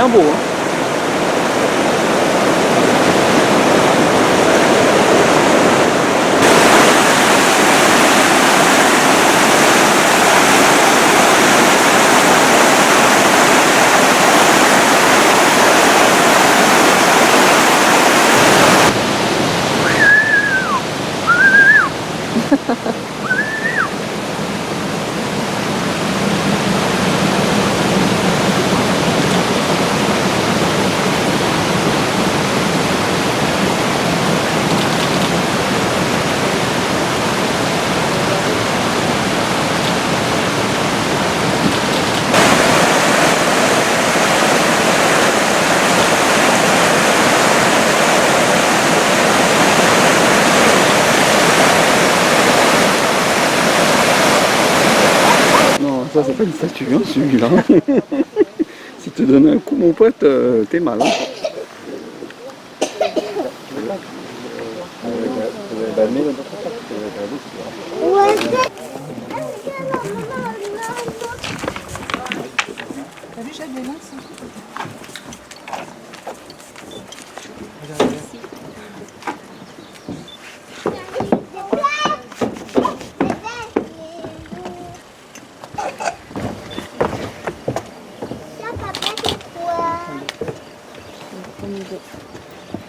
bien beau. Hein. Ça c'est pas une statue, hein, celui-là. Si tu te donnes un coup, mon pote, t'es mal. Hein. T'as vu, j'ai des mains, ça?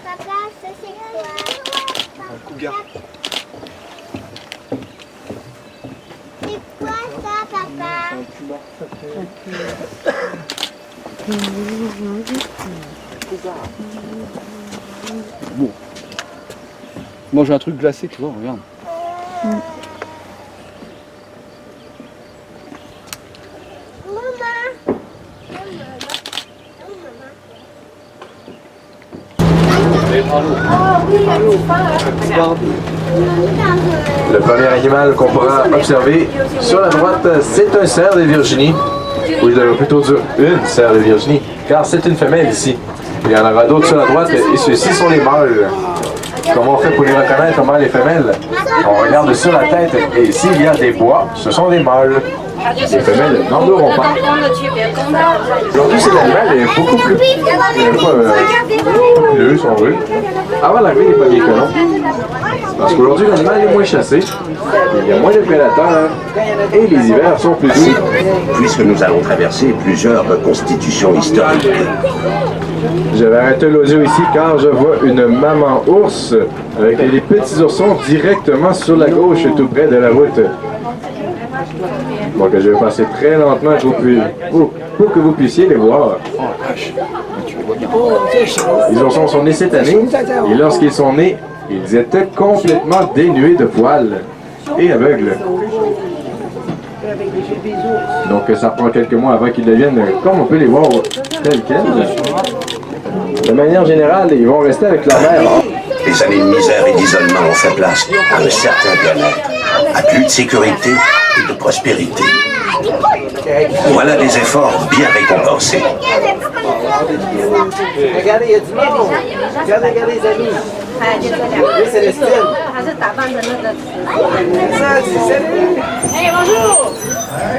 Papa, ça c'est quoi? Un cougar. C'est quoi ça, papa? Un puma. Bon. Moi j'ai un truc glacé, tu vois, regarde. Le premier animal qu'on pourra observer sur la droite, c'est un cerf de Virginie. Oui, plutôt dire une cerf de Virginie, car c'est une femelle ici. Il y en aura d'autres sur la droite et ceux-ci sont les mâles. Comment on fait pour les reconnaître, mâles et femelles? On regarde sur la tête et ici il y a des bois, ce sont des mâles. Les femelles n'en auront pas. Aujourd'hui, cet animal est beaucoup plus bleu, si on veut, avant l'arrivée des premiers colons. Parce qu'aujourd'hui, l'animal est moins chassé, il y a moins de prédateurs et les hivers sont plus doux. Puisque nous allons traverser plusieurs reconstitutions historiques. Je vais arrêter l'audio ici car je vois une maman ours avec les petits oursons directement sur la gauche, tout près de la route. Donc je vais passer très lentement pour que vous puissiez les voir. Les oursons sont nés cette année et lorsqu'ils sont nés, ils étaient complètement dénués de poils et aveugles. Donc ça prend quelques mois avant qu'ils deviennent comme on peut les voir tels quels. De manière générale, ils vont rester avec leur mère. Les années de misère et d'isolement ont fait place à un certain bien-être, à plus de sécurité et de prospérité. Voilà des efforts bien récompensés. Regardez, il y a du monde. Regardez les amis. Oui, Célestine. Salut. Hey, bonjour!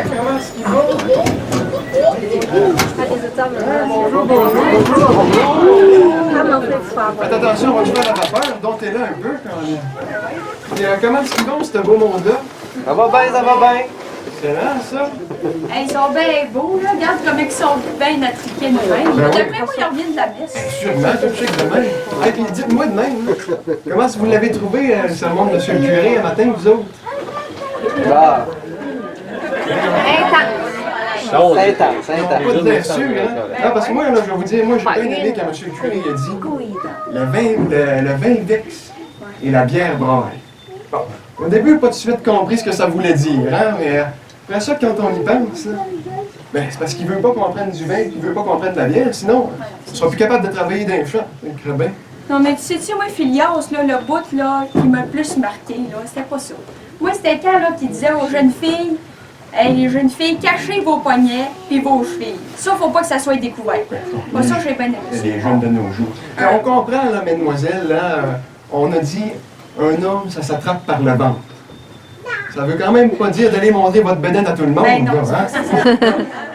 Comment est-ce qu'ils vont? Faites attention, on va jouer à la vapeur, donc t'es là un peu quand même. Et, comment est-ce qu'ils vont, ce beau monde-là? Ça va bien, ça va bien. Excellent, ça. Hey, ils sont bien beaux, là. Regarde comme ils sont bien attriqués de même. D'après moi, ils reviennent de la messe. Sûrement, tout chic de même. Et puis dites-moi de même, là, comment est-ce que vous l'avez trouvé, le sermon de M. le curé, un matin, vous autres? Bah. Pas de bien sûr, hein? Ah, parce que moi, là, je vais vous dire, moi, j'ai bien aimé quand M. le curé il a dit le vin vexe et la bière braille. Bon, au début, pas tout de suite compris ce que ça voulait dire, hein? Mais après ça, quand on y pense, là, ben, c'est parce qu'il veut pas qu'on prenne du vin, qu'il veut pas qu'on prenne de la bière, sinon, on sera plus capable de travailler dans les champs, le crabin. Non, mais tu sais, moi, Phileas, là, le bout, là, qui m'a le plus marqué, là, c'était pas ça. Moi, c'était quand, là, qu'il disait aux jeunes filles, hey, les jeunes filles, cachez vos poignets et vos chevilles. Ça, faut pas que ça soit découvert. Moi, ça, j'ai bien aimé ça. Les jeunes de nos jours. Quand on comprend, là, mesdemoiselles, là, on a dit, un homme, ça s'attrape par le ventre. Ça veut quand même pas dire d'aller montrer votre bédaine à tout le monde. Ben non, là, hein?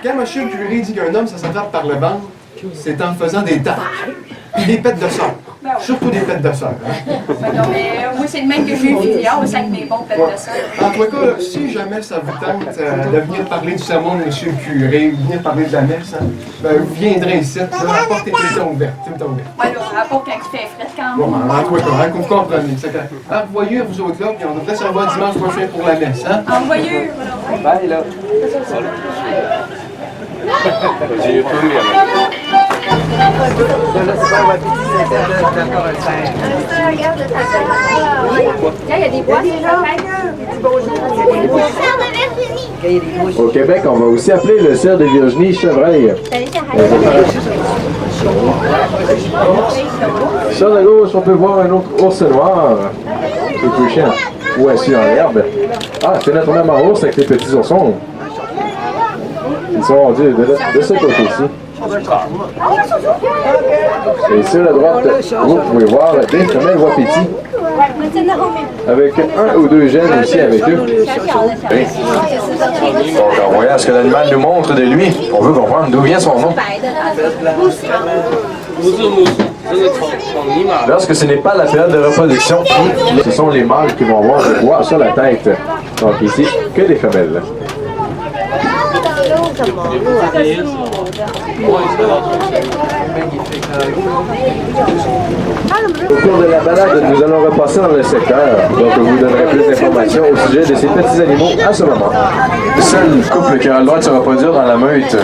Quand M. le curé dit qu'un homme, ça s'attrape par le ventre, c'est en faisant des taches. Puis des pètes de sœur. Ben oui. Surtout des pètes de sœur. Ben non, mais moi, c'est le même que j'ai vu hier aussi avec mes bons pètes de ça. En tout cas, si jamais ça vous tente de venir parler du sermon de M. le curé, ou venir parler de la messe, hein, ben, vous viendrez ici. Là, la porte est tout le temps ouverte. Tout le temps ouverte. Ouais, là, à part quand il fait frais quand Bon, même. en tout cas, hein, que vous compreniez. C'est que, revoyez vous autres là, puis on devrait se revoir dimanche prochain pour la messe. Hein? Envoyez, voilà. Bye là. Il y a des boîtes, Au Québec, on va aussi appeler le cerf de Virginie chevreuil. Sur la gauche, on peut voir un autre ours noir. C'est plus chiant. Ou assis dans l'herbe. Ah, c'est notre même ours avec les petits oursons. Ils sont rendus de ce côté-ci. Et sur la droite, vous pouvez voir des femelles wapiti. Avec un ou deux gènes aussi avec eux. Oui. Donc, en voyant ce que l'animal nous montre de lui, on veut comprendre d'où vient son nom. Lorsque ce n'est pas la période de reproduction, ce sont les mâles qui vont avoir le bois sur la tête. Donc ici, que des femelles. Au cours de la balade, nous allons repasser dans le secteur. Donc, je vous donnerai plus d'informations au sujet de ces petits animaux à ce moment. Seul couple qui a le droit de se reproduire dans la meute.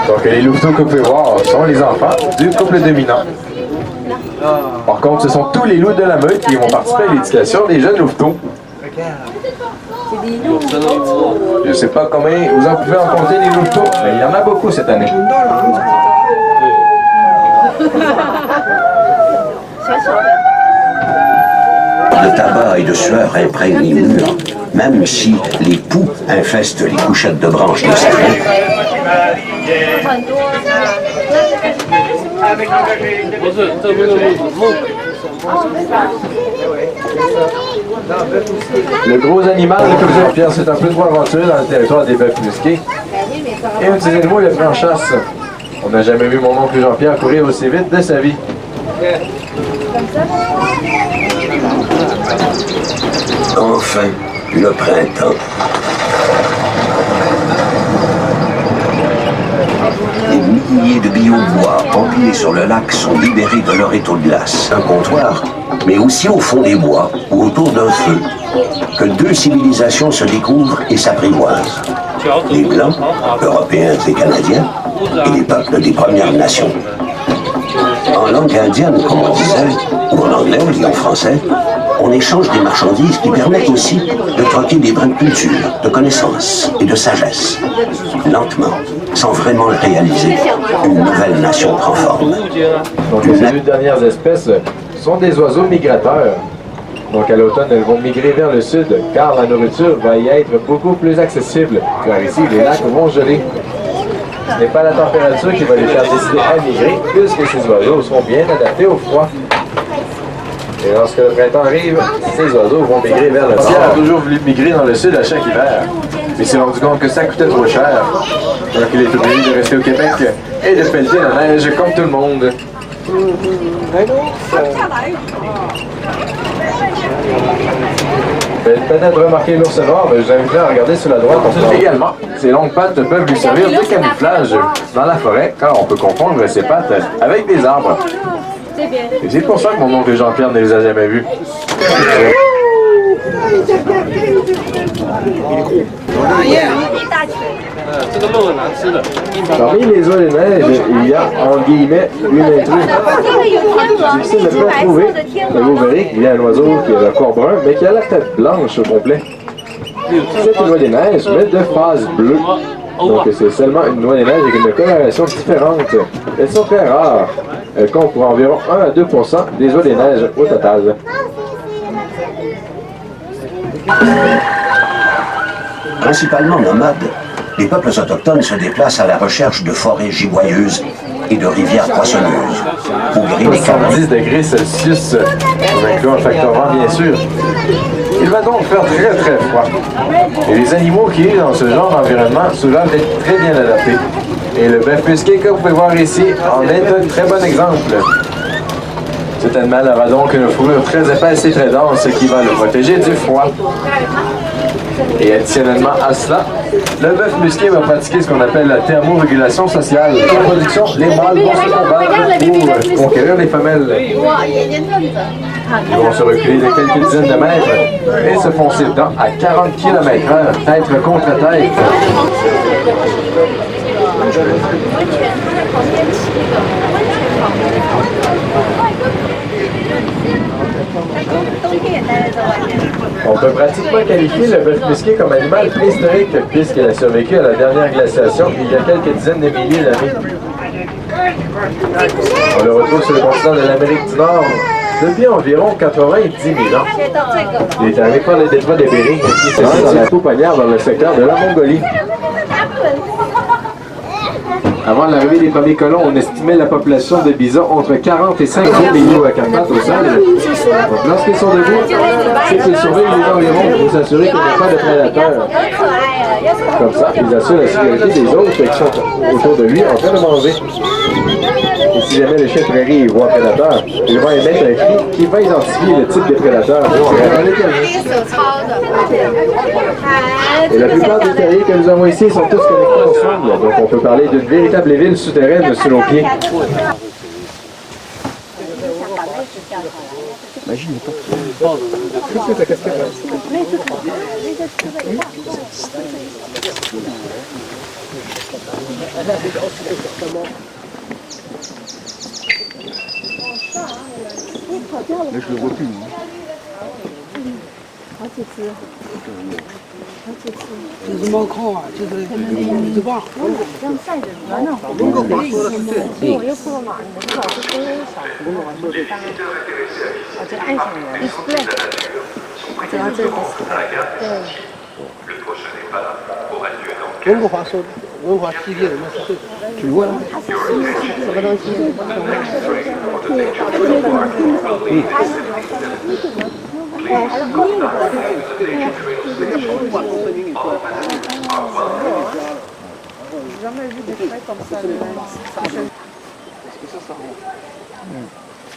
Donc, les louveteaux que vous pouvez voir sont les enfants du couple dominant. Par contre, ce sont tous les loups de la meute qui vont participer à l'éducation des jeunes louveteaux. Je ne sais pas combien vous en pouvez en compter les louveteaux, mais il y en a beaucoup cette année. De tabac et de sueur imprègnent les murs, même si les poux infestent les couchettes de branches de sapin. Le gros animal que vous avez, Pierre, c'est un peu trop aventureux dans le territoire des bœufs musqués. Et un de ces animaux, il a pris en chasse. On n'a jamais vu mon oncle Jean-Pierre courir aussi vite de sa vie. Enfin, le printemps. Des milliers de biobois empilés sur le lac sont libérés de leur étau de glace. Un comptoir, mais aussi au fond des bois ou autour d'un feu, que deux civilisations se découvrent et s'apprivoisent. Les Blancs, Européens et Canadiens, et les peuples des Premières Nations. En langue indienne, comme on disait, ou en anglais et en français, on échange des marchandises qui permettent aussi de troquer des brins de culture, de connaissances et de sagesse. Lentement, sans vraiment le réaliser, une nouvelle nation prend forme. Donc ces deux dernières espèces sont des oiseaux migrateurs. Donc à l'automne, elles vont migrer vers le sud, car la nourriture va y être beaucoup plus accessible, car ici, les lacs vont geler. Ce n'est pas la température qui va les faire décider à migrer, puisque ces oiseaux seront bien adaptés au froid. Et lorsque le printemps arrive, ces oiseaux vont migrer vers le nord. Pierre a toujours voulu migrer dans le sud à chaque hiver, mais s'est rendu compte que ça coûtait trop cher. Donc il est obligé de rester au Québec et de pelleter la neige comme tout le monde. Peut-être remarquer l'ours noir, mais je vous invite à regarder sur la droite. Également, ces longues pattes peuvent lui servir de camouflage dans la forêt, car on peut confondre ses pattes avec des arbres. Et c'est pour ça que mon oncle Jean-Pierre ne les a jamais vus. Parmi les oies de neige, il y a, en guillemets, une intruse. Difficile de pas trouver, mais vous verrez qu'il y a un oiseau qui a le corps brun, mais qui a la tête blanche au complet. C'est une oie des neiges, mais de phase bleue. Donc c'est seulement une noix des neiges avec une coloration différente. Elles sont très rares. Elles comptent pour environ 1 à 2% des oies des neiges au total. Principalement nomades, les peuples autochtones se déplacent à la recherche de forêts giboyeuses et de rivières poissonneuses. Au gré des 70 degrés Celsius, en incluant un facteur vent bien sûr. Il va donc faire très froid. Et les animaux qui vivent dans ce genre d'environnement se doivent être très bien adaptés. Et le bœuf musqué, comme vous pouvez voir ici, en est un très bon exemple. Cet animal aura donc une fourrure très épaisse et très dense, ce qui va le protéger du froid. Et additionnellement à cela, le bœuf musqué va pratiquer ce qu'on appelle la thermorégulation sociale. En production, les mâles vont se combattre pour conquérir les femelles. Ils vont se reculer de quelques dizaines de mètres et se foncer dedans à 40 km/h, tête contre tête. On peut pratiquement qualifier le bœuf musqué comme animal préhistorique puisqu'il a survécu à la dernière glaciation il y a quelques dizaines de milliers d'années. On le retrouve sur le continent de l'Amérique du Nord depuis environ 90 000 ans. Il est arrivé par le détroit de Bering qui se situe dans la pouponnière dans le secteur de la Mongolie. Avant l'arrivée des premiers colons, on estimait la population de bisons entre 40 et 50 millions à quatre pattes au sol. Donc lorsqu'ils sont debout, c'est qu'ils surveillent les environs pour s'assurer qu'il n'y a pas de prédateurs. Comme ça, ils assurent la sécurité des autres qui sont autour de lui en train de manger. Et si jamais le chien de prairie voit un prédateur, il va émettre un cri qui va identifier le type de prédateur. Et la plupart des terriers que nous avons ici sont tous connectés ensemble, donc on peut parler d'une véritable ville souterraine sous nos pieds. Imaginez pas. Là, je le vois plus. Tu le vois là? Oui. Jamais vu des frais comme ça.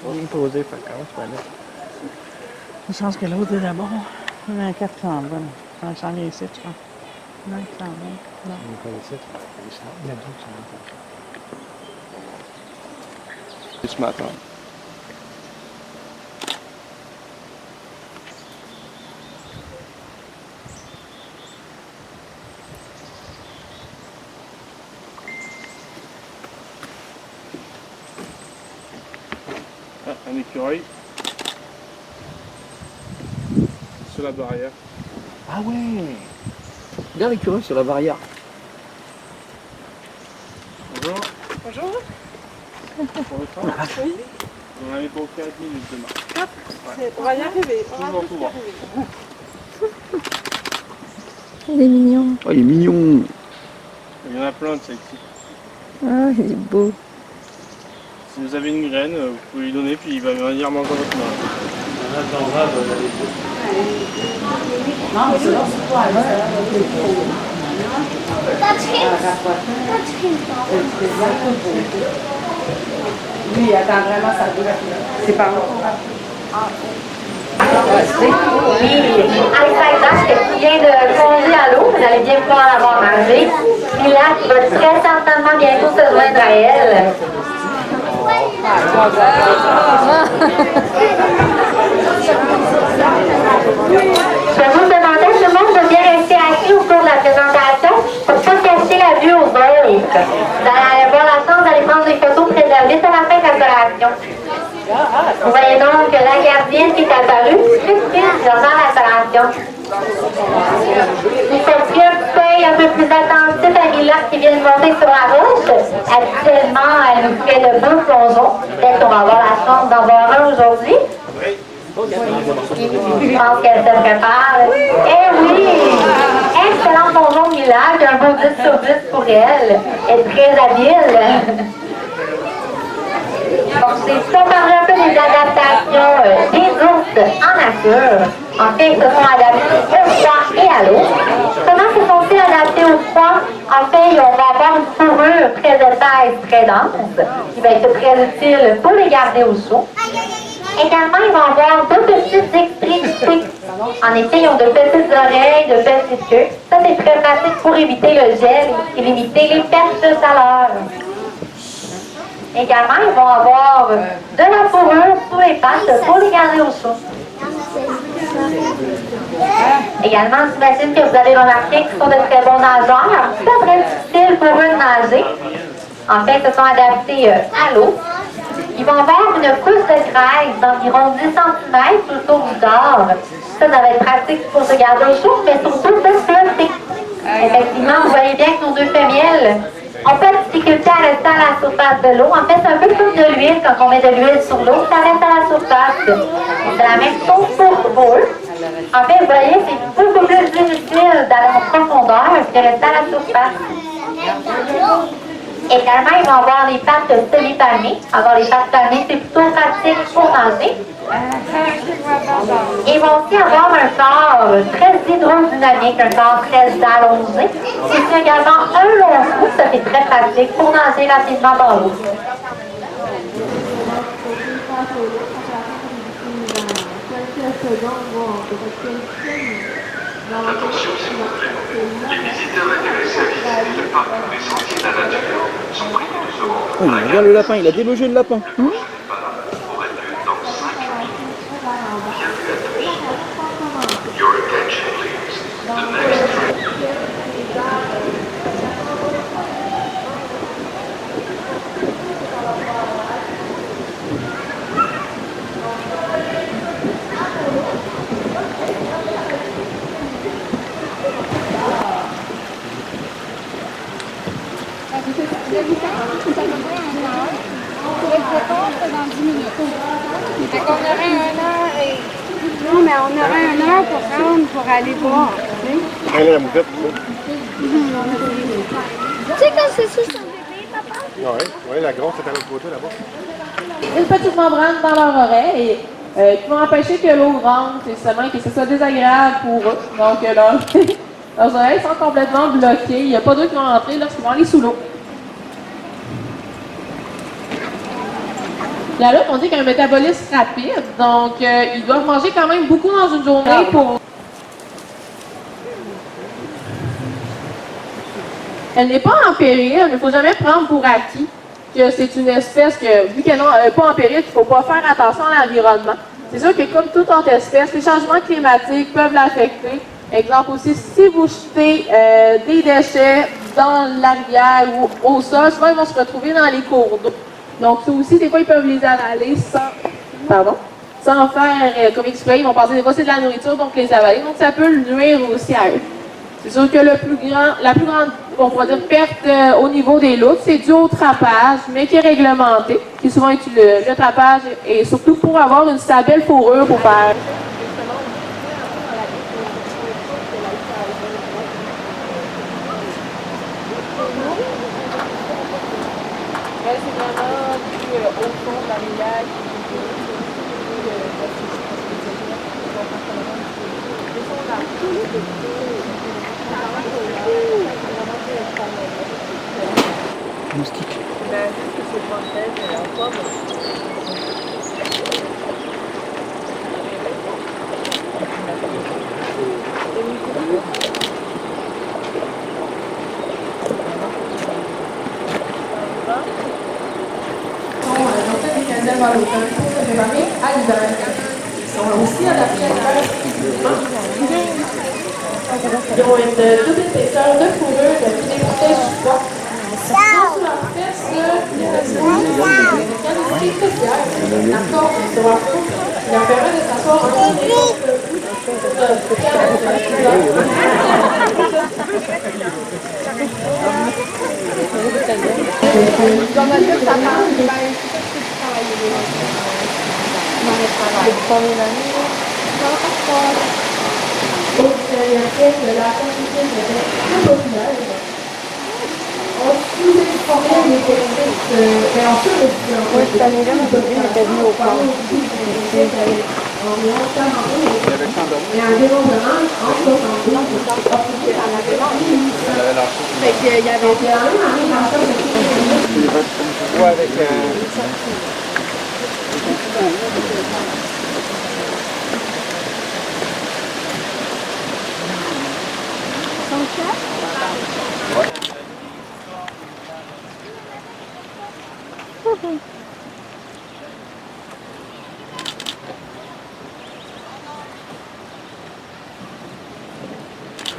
On est posé, fait quand tu vas là. Je pense que l'autre est d'abord. On a un 400 bonnes. J'en ai ici, je crois. Non, 400 bonnes. Non. On est pas ici. Il y a d'autres qui sont Ce matin. Un écureuil sur la barrière. Ah ouais! Regarde l'écureuil sur la barrière. Bonjour. Bonjour. Pour le temps. Oui. On avait pour 4 minutes demain. On va y arriver. Toujours. Il est mignon. Oh, il est mignon. Il y en a plein de celles-ci. Ah, il est beau. Si vous avez une graine, vous pouvez lui donner, puis il va venir manger votre main. Non, mais c'est là, c'est quoi? Lui, il attend vraiment sa vie. C'est pas Alexandra, qui vient de plonger à l'eau, vous allez bien pouvoir l'avoir mangé. Mila, qui va très certainement bientôt se joindre à elle. Je vous demandais à tout le monde de bien rester assis au cours de la présentation pour ne pas cacher la vue aux autres. Vous allez avoir la chance d'aller prendre des photos préservées sur la fin de la collation. Vous voyez donc la gardienne qui est apparue durant la collation. Il faut pris un coup d'œil un peu plus attentif à Mila qui vient de monter sur la roche. Habituellement, elle nous fait de beaux plongeons. Peut-être qu'on va avoir la chance d'en voir un aujourd'hui. Je pense qu'elle se prépare. Eh oui! Excellent plongeon Mila, j'ai un beau 10 sur 10 pour elle. Elle est très habile. Bon, c'est ça, parler un peu des adaptations des ours en nature. En fait, ils se sont adaptés au froid et à l'eau. Comment se sont-ils adaptés au froid? En fait, on va avoir une fourrure très épaisse, très dense, qui va être très utile pour les garder au chaud. Également, ils vont avoir deux petites extrémités. En effet, ils ont de petites oreilles, de petites queues. Ça, c'est très pratique pour éviter le gel et limiter les pertes de chaleur. Également, ils vont avoir de la fourrure sous les pattes pour les garder au chaud. Également, j'imagine que vous avez remarqué qu'ils sont de très bons nageurs. C'est très difficile pour eux de nager. En fait, ils se sont adaptés à l'eau. Ils vont avoir une couche de graisse d'environ 10 cm autour du corps. Ça va être pratique pour se garder au chaud, mais surtout de flotter. Effectivement, vous voyez bien que nos deux femelles ont pas de difficulté à rester à la surface de l'eau. En fait, c'est un peu comme de l'huile. Quand on met de l'huile sur l'eau, ça reste à la surface. C'est la même chose pour eux. En fait, vous voyez, c'est beaucoup plus difficile d'aller en profondeur que de rester à la surface. Également, ils vont avoir les pattes semi-palmées. Avoir les pattes palmées, c'est plutôt pratique pour nager. Ils vont aussi avoir un corps très hydrodynamique, un corps très allongé. C'est également un long cou, ça c'est très pratique pour nager rapidement dans l'eau. Attention s'il vous plaît, les visiteurs intéressés à visiter le parc des sentiers de la nature sont priés de se rendre. Oh, regarde le lapin, il a délogé le lapin. Aurait lieu dans 5 minutes. Bienvenue à tous. Your attention please. The next train. Dans 10 minutes. Fait qu'on aurait 1 heure et... Non, mais on aurait 1 heure pour rendre, pour aller voir. Elle la moufette, Tu sais quand c'est sur son bébé, papa? Oui, la grosse est à l'autre côté là-bas. Une petite membrane dans leur oreille qui vont empêcher que l'eau rentre et seulement que ce soit désagréable pour eux. Donc leurs oreilles sont complètement bloquées. Il n'y a pas d'eau qui vont rentrer lorsqu'ils vont aller sous l'eau. La loutre, on dit qu'il y a un métabolisme rapide, donc ils doivent manger quand même beaucoup dans une journée pour... Elle n'est pas en péril, mais il ne faut jamais prendre pour acquis que c'est une espèce que, vu qu'elle n'est pas en péril, il ne faut pas faire attention à l'environnement. C'est sûr que comme toute autre espèce, les changements climatiques peuvent l'affecter. Exemple aussi, si vous jetez des déchets dans la rivière ou au sol, souvent ils vont se retrouver dans les cours d'eau. Donc, ça aussi, des fois, ils peuvent les avaler sans faire comme exprès. Ils vont penser des fois c'est de la nourriture, donc les avaler. Donc, ça peut nuire aussi à eux. C'est sûr que la plus grande, on pourrait dire, perte au niveau des loutres, c'est dû au trapage, mais qui est réglementé, qui est souvent utilisé. Le trapage et surtout pour avoir une belle fourrure pour faire. Au fond de la rivière Moustique. Vers l'automne pour se préparer à l'hiver. Ils sont aussi adaptés à l'hiver physiquement. Ils ont une toute épaisseur de fourrure qui les protège du froid. Sur leur fesse, il y a une spéciale, la corde sur leur cou, qui leur permet de s'asseoir un peu Cette année-là, ma copine était venue au camp. Mais un dénombrement en 72. Fait qu'il y avait Ouais, avec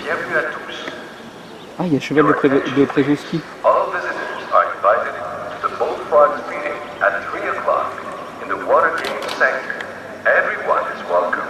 Bienvenue à tous. Ah, il y a Cheval de Przewalski. All visitors are invited to the Bullfrogs meeting at 3 o'clock in the Watergate Sanctuary. Everyone is welcome.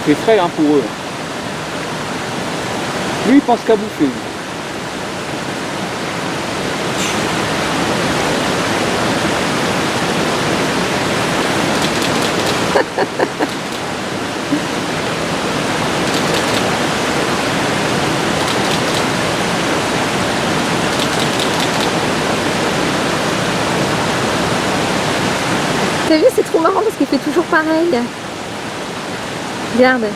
Il fait frais hein, pour eux. Lui, il pense qu'à bouffer. T'as vu, c'est trop marrant parce qu'il fait toujours pareil. Regarde. Ouais.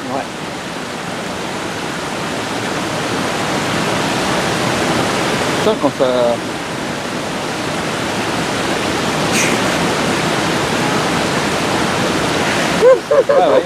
Ça, quand ça... Ah ouais,